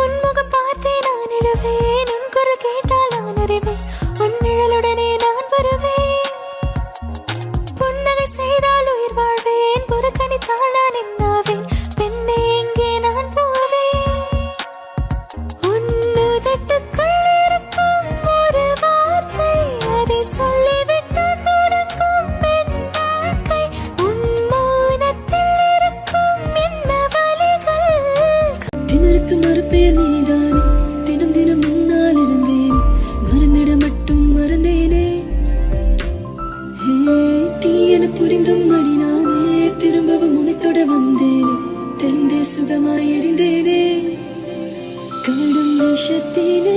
உன்முகம் பார்த்தே நான் எழுவேன், உன் குரல் கேட்டால் நான் அறிவேன், உன் நிழலுடனே நான் வருவேன். புன்னகை செய்தால் உயிர் வாழ்வேன், புறக்கணித்தால் நான் என்னாவேன், பெண்ணே எங்கே நான் போவேன். உன்னுதட்டுக்குள் இருக்கும் ஒரு வார்த்தை, அதை சொல்லிவிட்டால் தொடங்கும் என் வாழ்க்கை. உன் மௌனத்தில் இருக்கும் என்ன வலிகள். திமிருக்கு மறுப்பேன் நீதானே, தினம் தினம் முன்னால் இருந்தேன், மறந்திட மட்டும் மறந்தேனே. தீயென புரிந்தும் அடி நானே, திரும்பவும் உனைத்தொட வந்தேனே, தெரிந்தே சுகமாய் எறிந்தேனே. கடும் விஷத்தினை